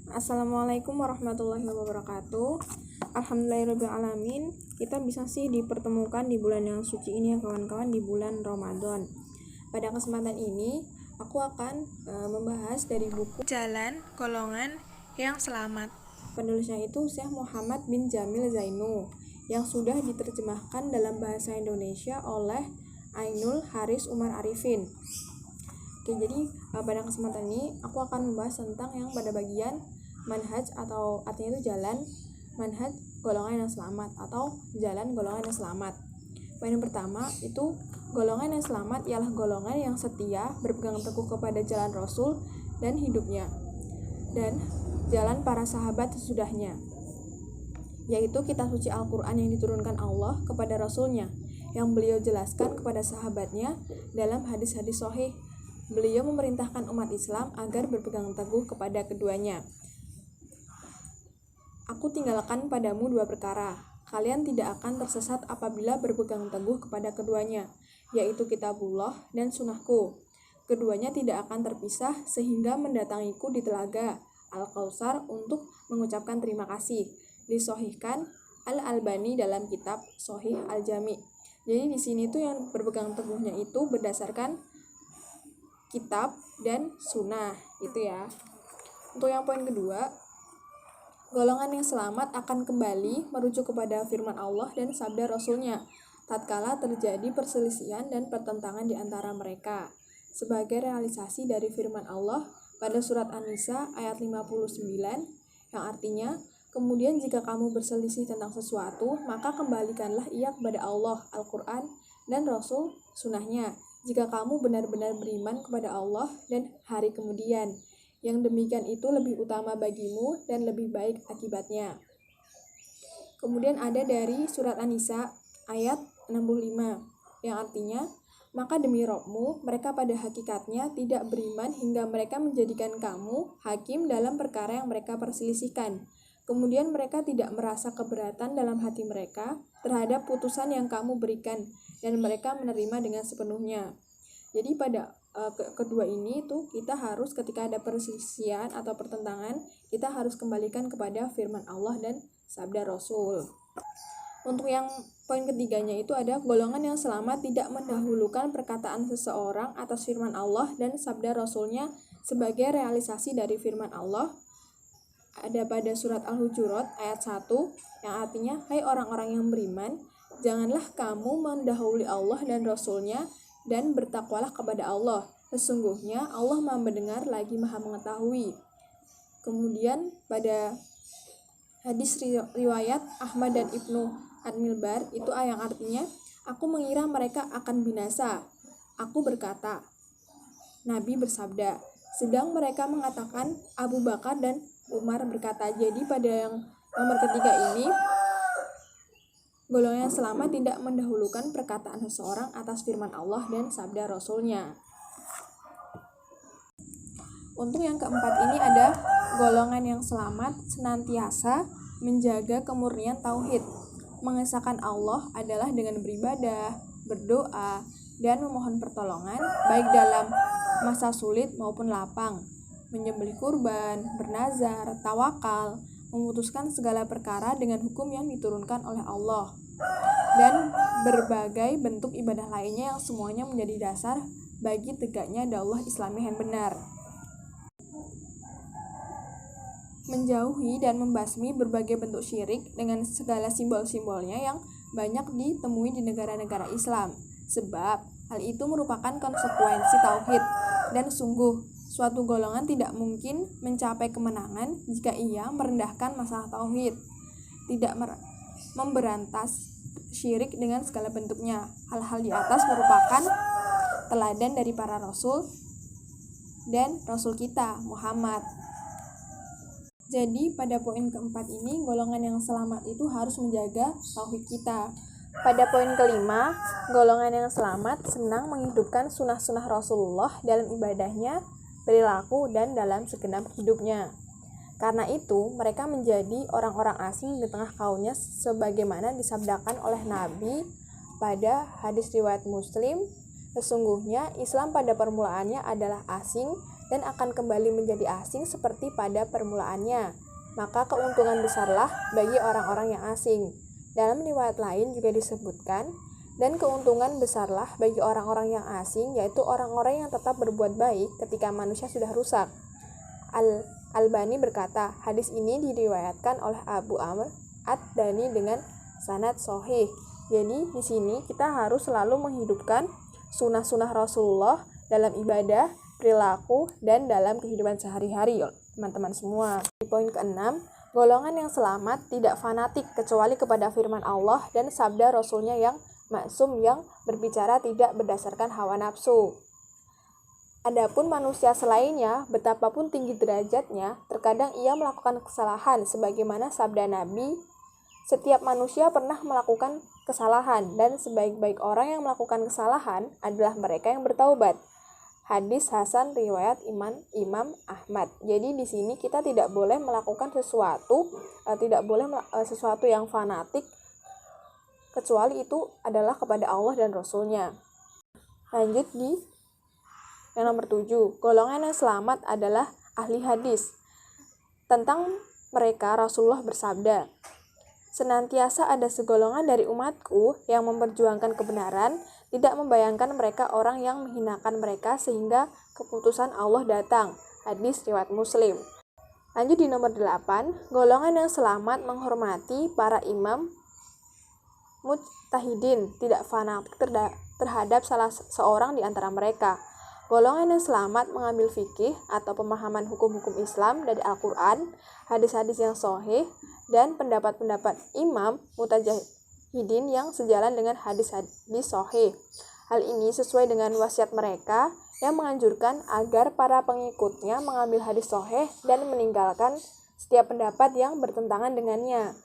Assalamualaikum warahmatullahi wabarakatuh. Alhamdulillahirrahmanirrahim. Kita bisa sih dipertemukan di bulan yang suci ini ya kawan-kawan, di bulan Ramadan. Pada kesempatan ini aku akan membahas dari buku Jalan Golongan yang Selamat. Penulisnya itu Syekh Muhammad bin Jamil Zainu, yang sudah diterjemahkan dalam bahasa Indonesia oleh Ainul Haris Umar Arifin. Oke, jadi pada kesempatan ini aku akan membahas tentang yang pada bagian manhaj, atau artinya itu jalan manhaj golongan yang selamat atau jalan golongan yang selamat. Poin yang pertama itu golongan yang selamat ialah golongan yang setia berpegang teguh kepada jalan Rasul dan hidupnya dan jalan para sahabat sesudahnya, yaitu kitab suci Al-Quran yang diturunkan Allah kepada Rasulnya, yang beliau jelaskan kepada sahabatnya dalam hadis-hadis sahih. Beliau memerintahkan umat Islam agar berpegang teguh kepada keduanya. Aku tinggalkan padamu dua perkara. Kalian tidak akan tersesat apabila berpegang teguh kepada keduanya, yaitu kitabullah dan sunnahku. Keduanya tidak akan terpisah sehingga mendatangiku di telaga Al-Kautsar untuk mengucapkan terima kasih. Disahihkan Al-Albani dalam kitab Sahih Al-Jami. Jadi di sini tuh yang berpegang teguhnya itu berdasarkan kitab dan sunnah gitu ya. Untuk yang poin kedua, golongan yang selamat akan kembali merujuk kepada firman Allah dan sabda Rasulnya tatkala terjadi perselisihan dan pertentangan di antara mereka, sebagai realisasi dari firman Allah pada surat An-Nisa ayat 59 yang artinya, kemudian jika kamu berselisih tentang sesuatu, maka kembalikanlah ia kepada Allah, Al-Quran dan Rasul sunnahnya, jika kamu benar-benar beriman kepada Allah dan hari kemudian. Yang demikian itu lebih utama bagimu dan lebih baik akibatnya. Kemudian ada dari surat An-Nisa ayat 65 yang artinya, maka demi Rabb-mu, mereka pada hakikatnya tidak beriman hingga mereka menjadikan kamu hakim dalam perkara yang mereka perselisihkan. Kemudian mereka tidak merasa keberatan dalam hati mereka terhadap putusan yang kamu berikan, dan mereka menerima dengan sepenuhnya. Jadi pada kedua ini tuh kita harus ketika ada perselisihan atau pertentangan, kita harus kembalikan kepada firman Allah dan sabda Rasul. Untuk yang poin ketiganya itu ada golongan yang selamat tidak mendahulukan perkataan seseorang atas firman Allah dan sabda Rasulnya sebagai realisasi dari firman Allah. Ada pada surat Al-Hujurat ayat 1 yang artinya, hai orang-orang yang beriman, janganlah kamu mendahului Allah dan Rasulnya, dan bertakwalah kepada Allah. Sesungguhnya Allah Maha mendengar lagi Maha mengetahui. Kemudian pada hadis riwayat Ahmad dan Ibnu Ad-Milbar itu yang artinya, aku mengira mereka akan binasa. Aku berkata, Nabi bersabda, sedang mereka mengatakan Abu Bakar dan Umar berkata. Jadi pada yang nomor ketiga ini, golongan yang selamat tidak mendahulukan perkataan seseorang atas firman Allah dan sabda Rasulnya. Untuk yang keempat ini ada golongan yang selamat senantiasa menjaga kemurnian tauhid. Mengesahkan Allah adalah dengan beribadah, berdoa, dan memohon pertolongan baik dalam masa sulit maupun lapang, menyembelih kurban, bernazar, tawakal, memutuskan segala perkara dengan hukum yang diturunkan oleh Allah, dan berbagai bentuk ibadah lainnya yang semuanya menjadi dasar bagi tegaknya daulah Islami yang benar. Menjauhi dan membasmi berbagai bentuk syirik dengan segala simbol-simbolnya yang banyak ditemui di negara-negara Islam, sebab hal itu merupakan konsekuensi tauhid, dan sungguh suatu golongan tidak mungkin mencapai kemenangan jika ia merendahkan masalah tauhid, tidak memberantas syirik dengan segala bentuknya. Hal-hal di atas merupakan teladan dari para rasul dan rasul kita Muhammad. Jadi pada poin keempat ini, golongan yang selamat itu harus menjaga tauhid kita. Pada poin kelima, golongan yang selamat senang menghidupkan sunnah-sunnah Rasulullah dalam ibadahnya, perilaku, dan dalam segenap hidupnya. Karena itu, mereka menjadi orang-orang asing di tengah kaumnya sebagaimana disabdakan oleh Nabi pada hadis riwayat Muslim, sesungguhnya Islam pada permulaannya adalah asing dan akan kembali menjadi asing seperti pada permulaannya. Maka keuntungan besarlah bagi orang-orang yang asing. Dalam riwayat lain juga disebutkan, dan keuntungan besarlah bagi orang-orang yang asing, yaitu orang-orang yang tetap berbuat baik ketika manusia sudah rusak. Al-Albani berkata, hadis ini diriwayatkan oleh Abu Amr Ad-Dani dengan sanad sahih. Jadi di sini kita harus selalu menghidupkan sunnah-sunnah Rasulullah dalam ibadah, perilaku, dan dalam kehidupan sehari-hari, teman-teman semua. Di poin ke-6, golongan yang selamat tidak fanatik kecuali kepada firman Allah dan sabda Rasulnya yang maksum yang berbicara tidak berdasarkan hawa nafsu. Adapun manusia selainnya, betapapun tinggi derajatnya, terkadang ia melakukan kesalahan sebagaimana sabda Nabi, setiap manusia pernah melakukan kesalahan dan sebaik-baik orang yang melakukan kesalahan adalah mereka yang bertaubat. Hadis Hasan riwayat Imam Ahmad. Jadi di sini kita tidak boleh melakukan sesuatu yang fanatik kecuali itu adalah kepada Allah dan Rasulnya. Lanjut di yang nomor 7. Golongan yang selamat adalah ahli hadis. Tentang mereka Rasulullah bersabda, senantiasa ada segolongan dari umatku yang memperjuangkan kebenaran, tidak membayangkan mereka orang yang menghinakan mereka sehingga keputusan Allah datang. Hadis riwayat Muslim. Lanjut di nomor 8. Golongan yang selamat menghormati para imam mujtahidin, tidak fanatik terhadap salah seorang di antara mereka. Golongan yang selamat mengambil fikih atau pemahaman hukum-hukum Islam dari Al-Quran, hadis-hadis yang sahih, dan pendapat-pendapat imam mujtahidin yang sejalan dengan hadis-hadis sahih. Hal ini sesuai dengan wasiat mereka yang menganjurkan agar para pengikutnya mengambil hadis sahih dan meninggalkan setiap pendapat yang bertentangan dengannya.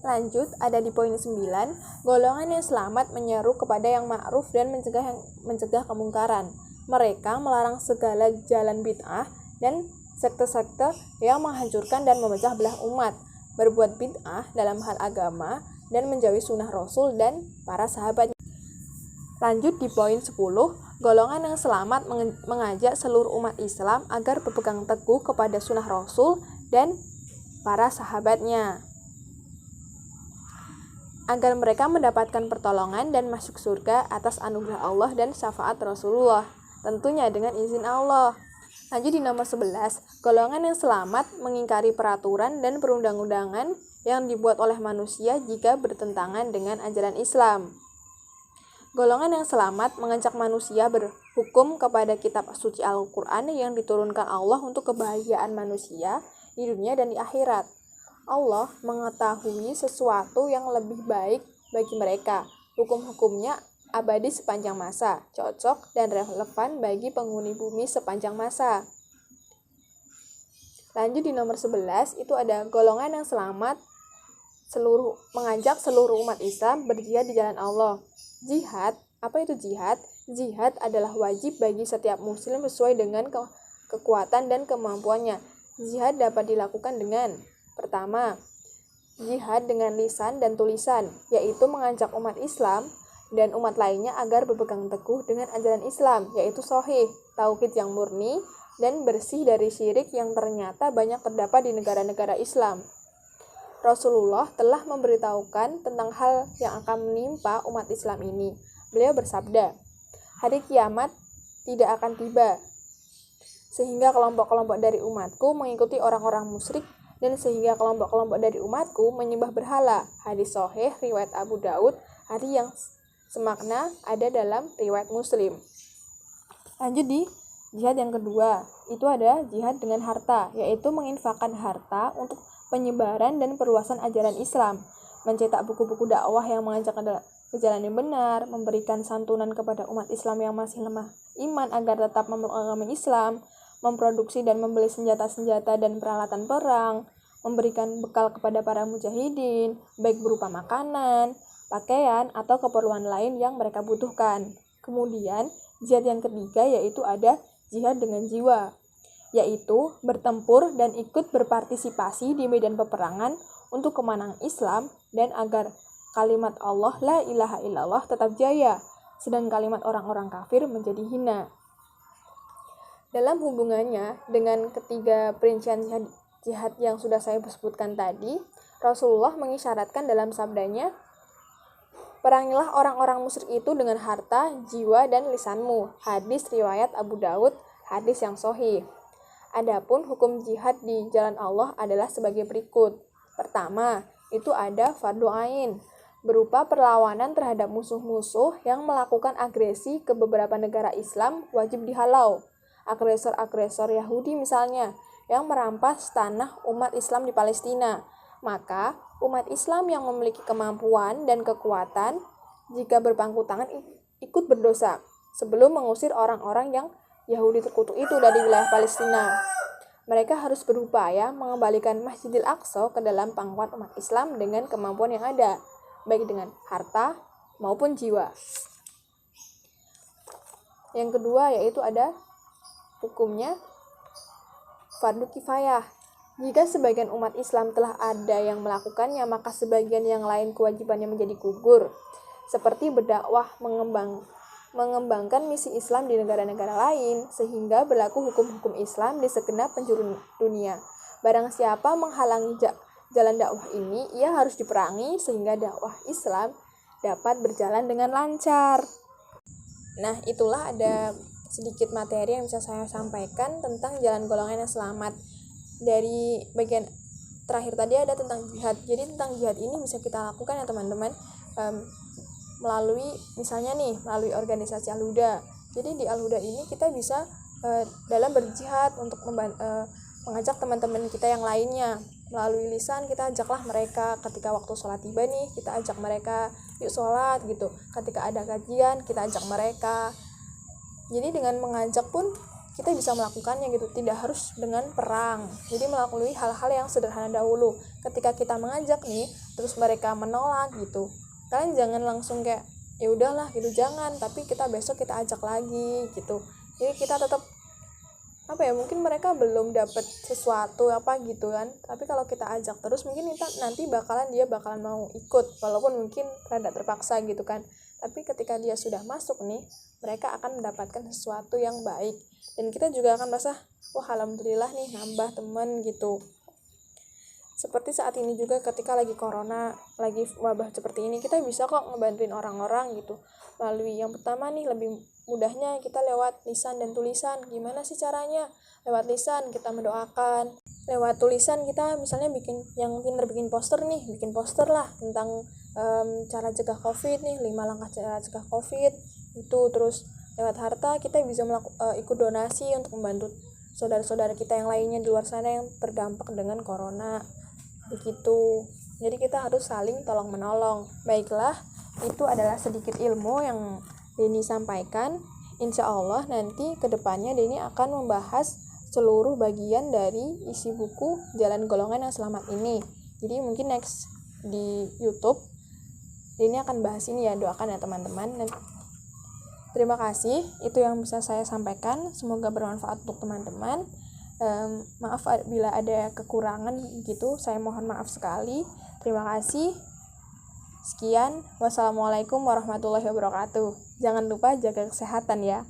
Lanjut, ada di poin 9, golongan yang selamat menyeru kepada yang ma'ruf dan mencegah kemungkaran. Mereka melarang segala jalan bid'ah dan sekte-sekte yang menghancurkan dan memecah belah umat, berbuat bid'ah dalam hal agama, dan menjauhi sunnah Rasul dan para sahabatnya. Lanjut di poin 10, golongan yang selamat mengajak seluruh umat Islam agar berpegang teguh kepada sunnah Rasul dan para sahabatnya, agar mereka mendapatkan pertolongan dan masuk surga atas anugerah Allah dan syafaat Rasulullah, tentunya dengan izin Allah. Lanjut di nomor 11, golongan yang selamat mengingkari peraturan dan perundang-undangan yang dibuat oleh manusia jika bertentangan dengan ajaran Islam. Golongan yang selamat mengajak manusia berhukum kepada kitab suci Al-Quran yang diturunkan Allah untuk kebahagiaan manusia di dunia dan di akhirat. Allah mengetahui sesuatu yang lebih baik bagi mereka. Hukum-hukumnya abadi sepanjang masa, cocok dan relevan bagi penghuni bumi sepanjang masa. Lanjut di nomor 11, itu ada golongan yang selamat mengajak seluruh umat Islam berjihad di jalan Allah. Jihad, apa itu jihad? Jihad adalah wajib bagi setiap muslim sesuai dengan kekuatan dan kemampuannya. Jihad dapat dilakukan dengan pertama, jihad dengan lisan dan tulisan, yaitu mengajak umat Islam dan umat lainnya agar berpegang teguh dengan ajaran Islam, yaitu sahih, tauhid yang murni, dan bersih dari syirik yang ternyata banyak terdapat di negara-negara Islam. Rasulullah telah memberitahukan tentang hal yang akan menimpa umat Islam ini. Beliau bersabda, hari kiamat tidak akan tiba, sehingga kelompok-kelompok dari umatku mengikuti orang-orang musyrik, dan sehingga kelompok-kelompok dari umatku menyembah berhala. Hadis sahih riwayat Abu Daud, hadis yang semakna ada dalam riwayat Muslim. Lanjut di jihad yang kedua, itu ada jihad dengan harta, yaitu menginfakkan harta untuk penyebaran dan perluasan ajaran Islam, mencetak buku-buku dakwah yang mengajak ke jalan yang benar, memberikan santunan kepada umat Islam yang masih lemah iman agar tetap memeluk agama Islam, memproduksi dan membeli senjata-senjata dan peralatan perang, memberikan bekal kepada para mujahidin, baik berupa makanan, pakaian, atau keperluan lain yang mereka butuhkan. Kemudian, jihad yang ketiga yaitu ada jihad dengan jiwa, yaitu bertempur dan ikut berpartisipasi di medan peperangan untuk kemenangan Islam dan agar kalimat Allah la ilaha illallah tetap jaya, sedang kalimat orang-orang kafir menjadi hina. Dalam hubungannya dengan ketiga perincian jihad yang sudah saya sebutkan tadi, Rasulullah mengisyaratkan dalam sabdanya, "Perangilah orang-orang musyrik itu dengan harta, jiwa, dan lisanmu." Hadis riwayat Abu Daud, hadis yang sahih. Adapun hukum jihad di jalan Allah adalah sebagai berikut. Pertama, itu ada fardu ain, berupa perlawanan terhadap musuh-musuh yang melakukan agresi ke beberapa negara Islam wajib dihalau. Agresor-agresor Yahudi misalnya, yang merampas tanah umat Islam di Palestina. Maka, umat Islam yang memiliki kemampuan dan kekuatan, jika berpangku tangan ikut berdosa, sebelum mengusir orang-orang yang Yahudi terkutuk itu dari wilayah Palestina. Mereka harus berupaya mengembalikan Masjidil Aqsa ke dalam pangkuan umat Islam dengan kemampuan yang ada, baik dengan harta maupun jiwa. Yang kedua yaitu ada hukumnya fardu kifayah. Jika sebagian umat Islam telah ada yang melakukannya, maka sebagian yang lain kewajibannya menjadi gugur. Seperti berdakwah mengembangkan misi Islam di negara-negara lain, sehingga berlaku hukum-hukum Islam di segenap penjuru dunia. Barang siapa menghalangi jalan dakwah ini, ia harus diperangi sehingga dakwah Islam dapat berjalan dengan lancar. Nah, itulah ada sedikit materi yang bisa saya sampaikan tentang jalan golongan yang selamat. Dari bagian terakhir tadi ada tentang jihad. Jadi tentang jihad ini bisa kita lakukan ya teman-teman, melalui misalnya nih, melalui organisasi Al-Huda. Jadi di Al-Huda ini kita bisa dalam berjihad untuk mengajak teman-teman kita yang lainnya. Melalui lisan kita ajaklah mereka, ketika waktu sholat tiba nih, kita ajak mereka, yuk sholat gitu. Ketika ada kajian, kita ajak mereka. Jadi dengan mengajak pun kita bisa melakukannya gitu, tidak harus dengan perang. Jadi melalui hal-hal yang sederhana dahulu. Ketika kita mengajak nih, terus mereka menolak gitu, kalian jangan langsung kayak ya udahlah gitu, jangan, tapi kita besok kita ajak lagi gitu. Jadi kita tetap mungkin mereka belum dapat sesuatu gitu kan, tapi kalau kita ajak terus mungkin kita nanti dia bakalan mau ikut, walaupun mungkin rada terpaksa gitu kan. Tapi ketika dia sudah masuk nih, mereka akan mendapatkan sesuatu yang baik, dan kita juga akan merasa wah alhamdulillah nih nambah teman gitu. Seperti saat ini juga ketika lagi corona, lagi wabah seperti ini, kita bisa kok ngebantuin orang-orang gitu. Melalui yang pertama nih, lebih mudahnya kita lewat lisan dan tulisan. Gimana sih caranya? Lewat lisan kita mendoakan. Lewat tulisan kita misalnya bikin poster lah tentang cara cegah COVID nih, 5 langkah cara cegah COVID itu. Terus lewat harta kita bisa ikut donasi untuk membantu saudara-saudara kita yang lainnya di luar sana yang terdampak dengan corona. Begitu. Jadi kita harus saling tolong menolong. Baiklah, itu adalah sedikit ilmu yang Deni sampaikan. Insya Allah nanti kedepannya Deni akan membahas seluruh bagian dari isi buku Jalan Golongan yang Selamat ini. Jadi mungkin next di YouTube Deni akan bahas ini ya, doakan ya teman-teman. Terima kasih, itu yang bisa saya sampaikan. Semoga bermanfaat untuk teman-teman. Maaf bila ada kekurangan gitu, saya mohon maaf sekali. Terima kasih. Sekian, wassalamualaikum warahmatullahi wabarakatuh. Jangan lupa jaga kesehatan ya.